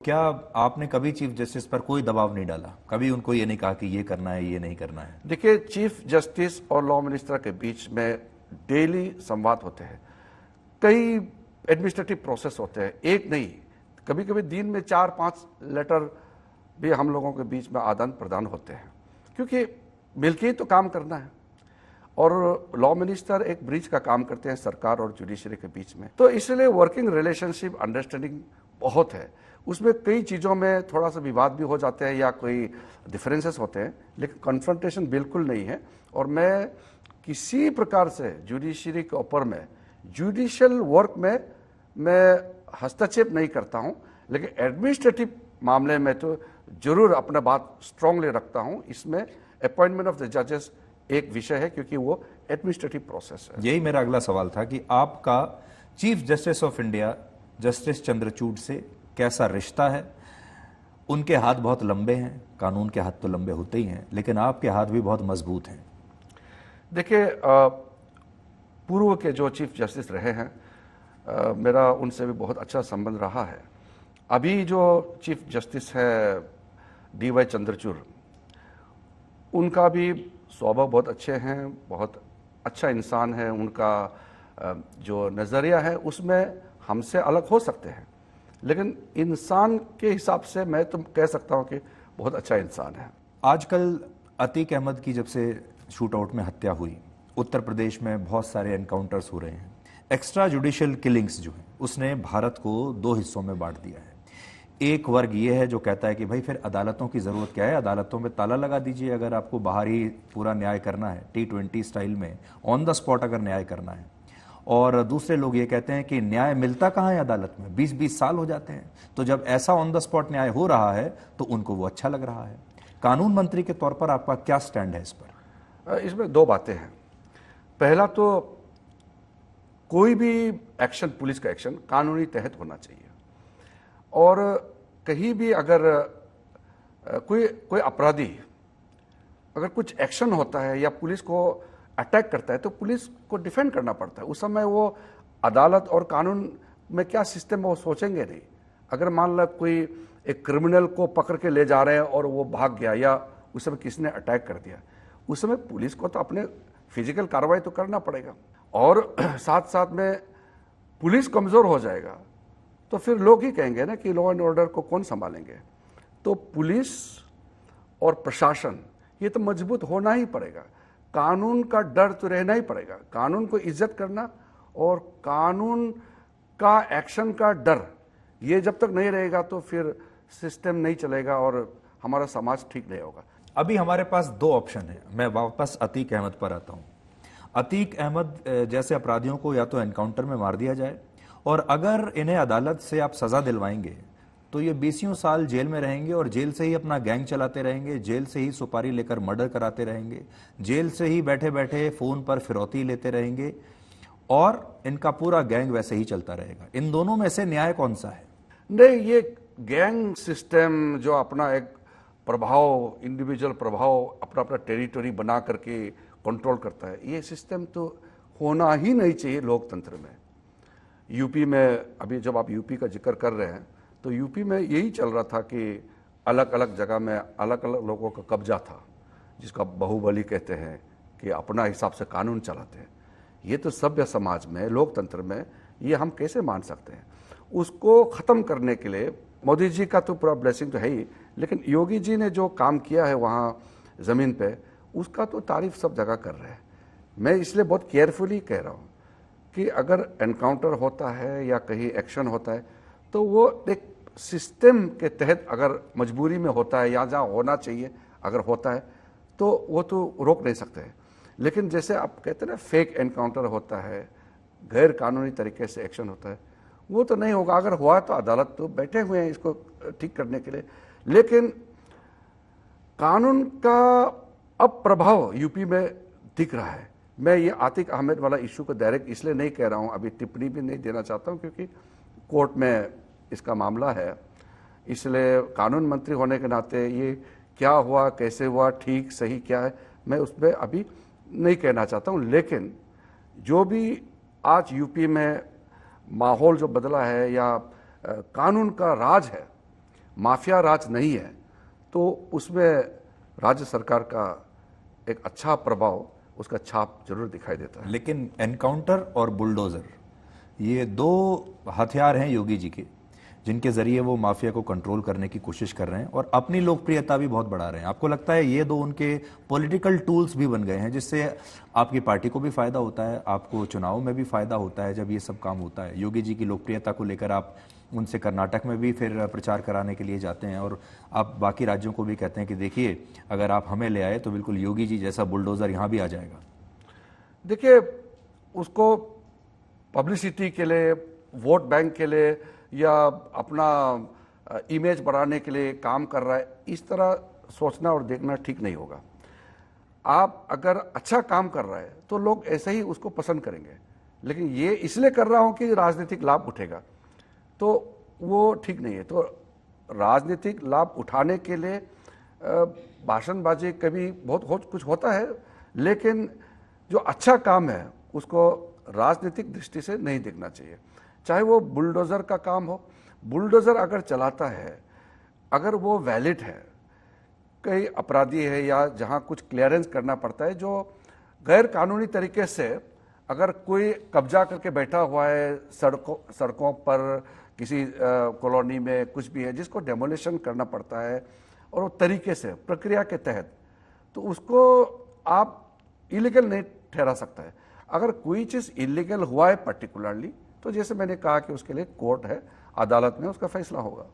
क्या आपने कभी चीफ जस्टिस पर कोई दबाव नहीं डाला? कभी उनको ये नहीं कहा कि ये करना है, ये नहीं करना है? देखिए, चीफ जस्टिस और लॉ मिनिस्टर के बीच में डेली संवाद होते हैं। कई एडमिनिस्ट्रेटिव प्रोसेस होते हैं, एक नहीं, कभी कभी दिन में 4-5 लेटर भी हम लोगों के बीच में आदान प्रदान होते हैं, क्योंकि मिलके ही तो काम करना है। और लॉ मिनिस्टर एक ब्रिज का काम करते हैं सरकार और जुडिशरी के बीच में, तो इसलिए वर्किंग रिलेशनशिप, अंडरस्टैंडिंग बहुत है। उसमें कई चीज़ों में थोड़ा सा विवाद भी हो जाते हैं या कोई डिफरेंसेस होते हैं, लेकिन कन्फ्रंटेशन बिल्कुल नहीं है। और मैं किसी प्रकार से जुडिशरी के ऊपर में, जुडिशियल वर्क में मैं हस्तक्षेप नहीं करता हूं, लेकिन एडमिनिस्ट्रेटिव मामले में तो जरूर अपना बात स्ट्रांगली रखता हूं। इसमें अपॉइंटमेंट ऑफ द जजेस एक विषय है, क्योंकि वो एडमिनिस्ट्रेटिव प्रोसेस है। यही मेरा अगला सवाल था कि आपका chief justice of India justice Chandrachud से कैसा रिश्ता है? उनके हाथ बहुत लंबे हैं, कानून के हाथ तो लंबे होते ही हैं, लेकिन आपके हाथ भी बहुत मजबूत हैं। देखिए, पूर्व के जो चीफ जस्टिस रहे हैं, मेरा उनसे भी बहुत अच्छा संबंध रहा है। अभी जो चीफ जस्टिस है DY चंद्रचूड़, उनका भी स्वभाव बहुत अच्छे हैं, बहुत अच्छा इंसान है। उनका जो नज़रिया है उसमें हमसे अलग हो सकते हैं, लेकिन इंसान के हिसाब से मैं तो कह सकता हूं कि बहुत अच्छा इंसान है। आजकल अतीक अहमद की जब से शूट आउट में हत्या हुई, उत्तर प्रदेश में बहुत सारे एनकाउंटर्स हो रहे हैं। एक्स्ट्रा जुडिशियल किलिंग्स जो है उसने भारत को 2 हिस्सों में बांट दिया है। एक वर्ग ये है जो कहता है कि भाई फिर अदालतों की जरूरत क्या है, अदालतों में ताला लगा दीजिए अगर आपको बाहर ही पूरा न्याय करना है, T20 स्टाइल में ऑन द स्पॉट अगर न्याय करना है। और दूसरे लोग ये कहते हैं कि न्याय मिलता कहाँ है अदालत में, 20-20 साल हो जाते हैं। तो जब ऐसा ऑन द स्पॉट न्याय हो रहा है तो उनको वो अच्छा लग रहा है। कानून मंत्री के तौर पर आपका क्या स्टैंड है इस पर? इसमें 2 बातें हैं। पहला तो कोई भी एक्शन, पुलिस का एक्शन कानूनी तहत होना चाहिए। और कहीं भी अगर कोई अपराधी अगर कुछ एक्शन होता है या पुलिस को अटैक करता है, तो पुलिस को डिफेंड करना पड़ता है। उस समय वो अदालत और कानून में क्या सिस्टम है वो सोचेंगे नहीं। अगर मान लो कोई एक क्रिमिनल को पकड़ के ले जा रहे हैं और वो भाग गया, या उस समय किसी ने अटैक कर दिया, उस समय पुलिस को तो अपने फिजिकल कार्रवाई तो करना पड़ेगा। और साथ साथ में पुलिस कमजोर हो जाएगा तो फिर लोग ही कहेंगे ना कि लॉ एंड ऑर्डर को कौन संभालेंगे। तो पुलिस और प्रशासन ये तो मजबूत होना ही पड़ेगा। कानून का डर तो रहना ही पड़ेगा। कानून को इज्जत करना और कानून का एक्शन का डर, ये जब तक नहीं रहेगा तो फिर सिस्टम नहीं चलेगा और हमारा समाज ठीक नहीं होगा। अभी हमारे पास 2 ऑप्शन है। मैं वापस अतीक अहमद पर आता हूं। अतीक अहमद जैसे अपराधियों को या तो एनकाउंटर में मार दिया जाए, और अगर इन्हें अदालत से आप सजा दिलवाएंगे तो ये 20 साल जेल में रहेंगे और जेल से ही अपना गैंग चलाते रहेंगे, जेल से ही सुपारी लेकर मर्डर कराते रहेंगे, जेल से ही बैठे बैठे फोन पर फिरौती लेते रहेंगे, और इनका पूरा गैंग वैसे ही चलता रहेगा। इन दोनों में से न्याय कौन सा है? नहीं, ये गैंग सिस्टम जो अपना एक प्रभाव, इंडिविजुअल प्रभाव, अपना अपना टेरिटरी बना करके कंट्रोल करता है, ये सिस्टम तो होना ही नहीं चाहिए लोकतंत्र में। यूपी में, अभी जब आप यूपी का जिक्र कर रहे हैं, तो यूपी में यही चल रहा था कि अलग अलग जगह में अलग अलग लोगों का कब्जा था, जिसका बाहुबली कहते हैं, कि अपना हिसाब से कानून चलाते हैं। ये तो सभ्य समाज में, लोकतंत्र में ये हम कैसे मान सकते हैं? उसको ख़त्म करने के लिए मोदी जी का तो पूरा ब्लेसिंग तो है ही, लेकिन योगी जी ने जो काम किया है वहाँ ज़मीन पे, उसका तो तारीफ सब जगह कर रहे हैं। मैं इसलिए बहुत केयरफुली कह रहा हूँ कि अगर एनकाउंटर होता है या कहीं एक्शन होता है तो वो एक सिस्टम के तहत अगर मजबूरी में होता है या जहाँ होना चाहिए अगर होता है तो वो तो रोक नहीं सकते हैं। लेकिन जैसे आप कहते हैं ना, फेक एनकाउंटर होता है, गैर कानूनी तरीके से एक्शन होता है, वो तो नहीं होगा। अगर हुआ तो अदालत तो बैठे हुए हैं इसको ठीक करने के लिए। लेकिन कानून का अब प्रभाव यूपी में दिख रहा है। मैं ये आतिक अहमद वाला इशू को डायरेक्ट इसलिए नहीं कह रहा हूँ, अभी टिप्पणी भी नहीं देना चाहता हूँ, क्योंकि कोर्ट में इसका मामला है। इसलिए कानून मंत्री होने के नाते ये क्या हुआ, कैसे हुआ, ठीक सही क्या है, मैं उस पर अभी नहीं कहना चाहता हूँ। लेकिन जो भी आज यूपी में माहौल जो बदला है या कानून का राज है, माफिया राज नहीं है तो उसमें राज्य सरकार का एक अच्छा प्रभाव, उसका छाप जरूर दिखाई देता है। लेकिन एनकाउंटर और बुलडोजर, ये दो हथियार हैं योगी जी के, जिनके जरिए वो माफिया को कंट्रोल करने की कोशिश कर रहे हैं और अपनी लोकप्रियता भी बहुत बढ़ा रहे हैं। आपको लगता है ये दो उनके पॉलिटिकल टूल्स भी बन गए हैं, जिससे आपकी पार्टी को भी फायदा होता है, आपको चुनाव में भी फायदा होता है जब ये सब काम होता है? योगी जी की लोकप्रियता को लेकर आप उनसे कर्नाटक में भी फिर प्रचार कराने के लिए जाते हैं और आप बाकी राज्यों को भी कहते हैं कि देखिए, अगर आप हमें ले आए तो बिल्कुल योगी जी जैसा बुलडोजर यहाँ भी आ जाएगा। देखिए, उसको पब्लिसिटी के लिए, वोट बैंक के लिए या अपना इमेज बढ़ाने के लिए काम कर रहा है, इस तरह सोचना और देखना ठीक नहीं होगा। आप अगर अच्छा काम कर रहा है तो लोग ऐसे ही उसको पसंद करेंगे, लेकिन ये इसलिए कर रहा हूं कि राजनीतिक लाभ उठेगा, तो वो ठीक नहीं है। तो राजनीतिक लाभ उठाने के लिए भाषणबाजी कभी बहुत कुछ होता है, लेकिन जो अच्छा काम है उसको राजनीतिक दृष्टि से नहीं देखना चाहिए। चाहे वो बुलडोजर का काम हो, बुलडोजर अगर चलाता है, अगर वो वैलिड है, कई अपराधी है या जहां कुछ क्लियरेंस करना पड़ता है, जो गैर कानूनी तरीके से अगर कोई कब्जा करके बैठा हुआ है सड़कों पर, किसी कॉलोनी में कुछ भी है जिसको डेमोलिशन करना पड़ता है और वो तरीके से प्रक्रिया के तहत, तो उसको आप इलीगल नहीं ठहरा सकता है। अगर कोई चीज़ इलीगल हुआ है पर्टिकुलरली, तो जैसे मैंने कहा कि उसके लिए कोर्ट है, अदालत में उसका फैसला होगा।